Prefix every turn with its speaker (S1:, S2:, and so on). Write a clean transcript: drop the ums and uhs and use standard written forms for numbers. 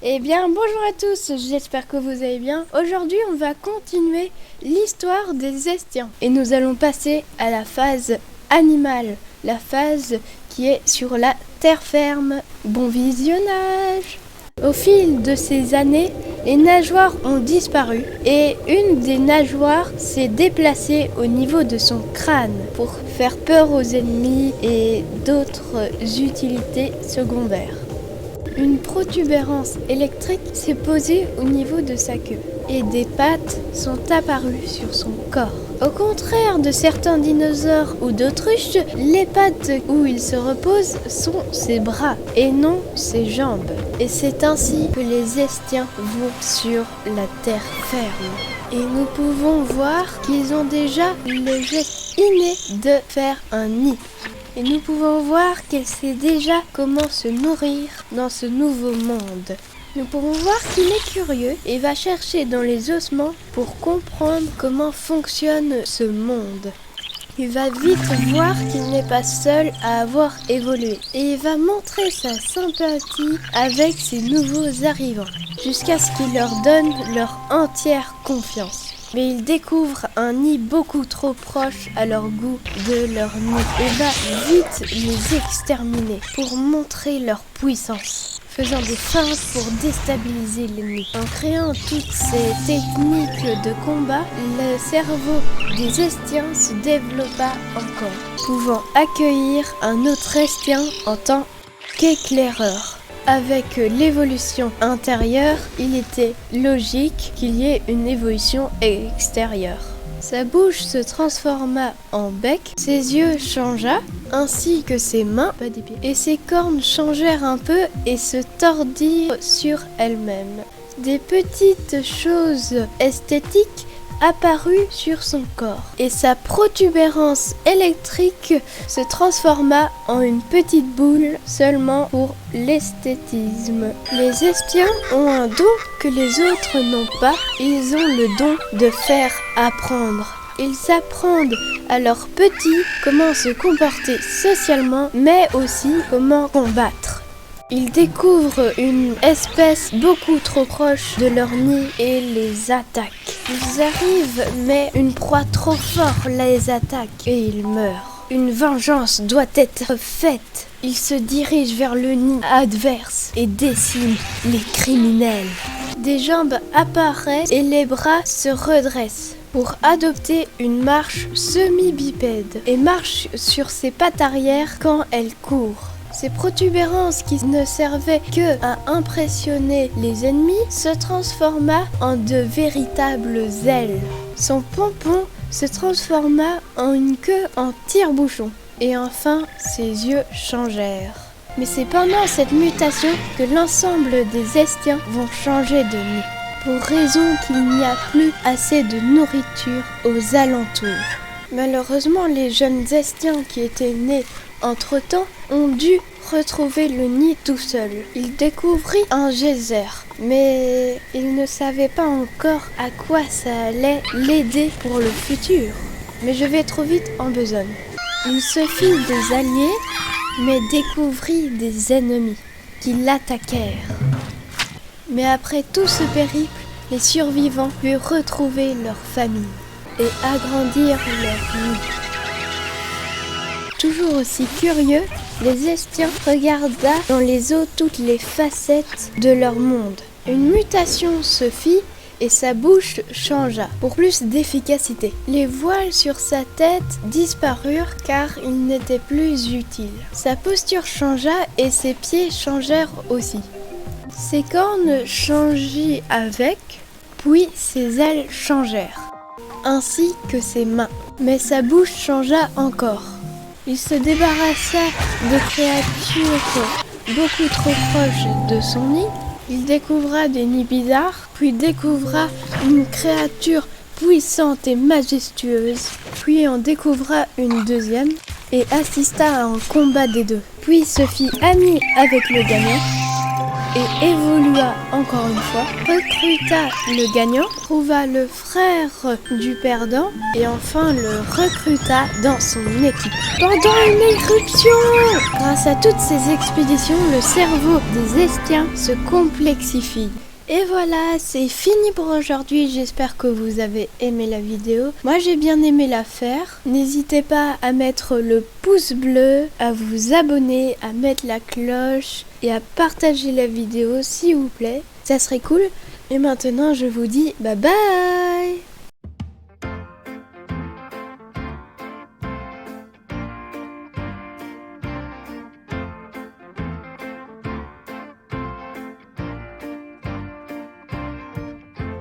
S1: Eh bien, bonjour à tous, j'espère que vous allez bien. Aujourd'hui, on va continuer l'histoire des Estiens. Et nous allons passer à la phase animale, la phase qui est sur la terre ferme. Bon visionnage! Au fil de ces années, les nageoires ont disparu et une des nageoires s'est déplacée au niveau de son crâne pour faire peur aux ennemis et d'autres utilités secondaires. Une protubérance électrique s'est posée au niveau de sa queue et des pattes sont apparues sur son corps. Au contraire de certains dinosaures ou d'autruches, les pattes où il se repose sont ses bras et non ses jambes. Et c'est ainsi que les Estiens vont sur la terre ferme. Et nous pouvons voir qu'ils ont déjà le geste inné de faire un nid. Et nous pouvons voir qu'elle sait déjà comment se nourrir dans ce nouveau monde. Nous pouvons voir qu'il est curieux et va chercher dans les ossements pour comprendre comment fonctionne ce monde. Il va vite voir qu'il n'est pas seul à avoir évolué et il va montrer sa sympathie avec ces nouveaux arrivants jusqu'à ce qu'il leur donne leur entière confiance. Mais ils découvrent un nid beaucoup trop proche à leur goût de leur nid et va vite les exterminer pour montrer leur puissance, faisant des feintes pour déstabiliser l'ennemi. En créant toutes ces techniques de combat, le cerveau des Estiens se développa encore, pouvant accueillir un autre Estien en tant qu'éclaireur. Avec l'évolution intérieure, il était logique qu'il y ait une évolution extérieure. Sa bouche se transforma en bec, ses yeux changea, ainsi que ses mains, et ses cornes changèrent un peu et se tordirent sur elles-mêmes. Des petites choses esthétiques apparut sur son corps et sa protubérance électrique se transforma en une petite boule seulement pour l'esthétisme. Les Estiens ont un don que les autres n'ont pas, ils ont le don de faire apprendre. Ils apprennent à leurs petits comment se comporter socialement mais aussi comment combattre. Ils découvrent une espèce beaucoup trop proche de leur nid et les attaquent. Ils arrivent, mais une proie trop forte les attaque et ils meurent. Une vengeance doit être faite. Ils se dirigent vers le nid adverse et déciment les criminels. Des jambes apparaissent et les bras se redressent pour adopter une marche semi-bipède et marche sur ses pattes arrière quand elle court. Ces protubérances qui ne servaient que à impressionner les ennemis se transforma en de véritables ailes. Son pompon se transforma en une queue en tire-bouchon. Et enfin, ses yeux changèrent. Mais c'est pendant cette mutation que l'ensemble des Estiens vont changer de nid, pour raison qu'il n'y a plus assez de nourriture aux alentours. Malheureusement, les jeunes Estiens qui étaient nés entre-temps ont dû retrouver le nid tout seul. Il découvrit un geyser, mais il ne savait pas encore à quoi ça allait l'aider pour le futur. Mais je vais trop vite en besogne. Il se fit des alliés, mais découvrit des ennemis qui l'attaquèrent. Mais après tout ce périple, les survivants purent retrouver leur famille et agrandir leur nid. Toujours aussi curieux, les Estiens regarda dans les eaux toutes les facettes de leur monde. Une mutation se fit et sa bouche changea pour plus d'efficacité. Les voiles sur sa tête disparurent car ils n'étaient plus utiles. Sa posture changea et ses pieds changèrent aussi. Ses cornes changèrent avec, puis ses ailes changèrent, ainsi que ses mains. Mais sa bouche changea encore. Il se débarrassa de créatures beaucoup trop proches de son nid. Il découvra des nids bizarres, puis découvra une créature puissante et majestueuse, puis en découvra une deuxième et assista à un combat des deux. Puis se fit ami avec le gamin et évolua encore une fois, recruta le gagnant, trouva le frère du perdant et enfin le recruta dans son équipe. Pendant une éruption! Grâce à toutes ces expéditions, le cerveau des Estiens se complexifie. Et voilà, c'est fini pour aujourd'hui, j'espère que vous avez aimé la vidéo. Moi j'ai bien aimé la faire. N'hésitez pas à mettre le pouce bleu, à vous abonner, à mettre la cloche et à partager la vidéo s'il vous plaît. Ça serait cool. Et maintenant je vous dis bye bye.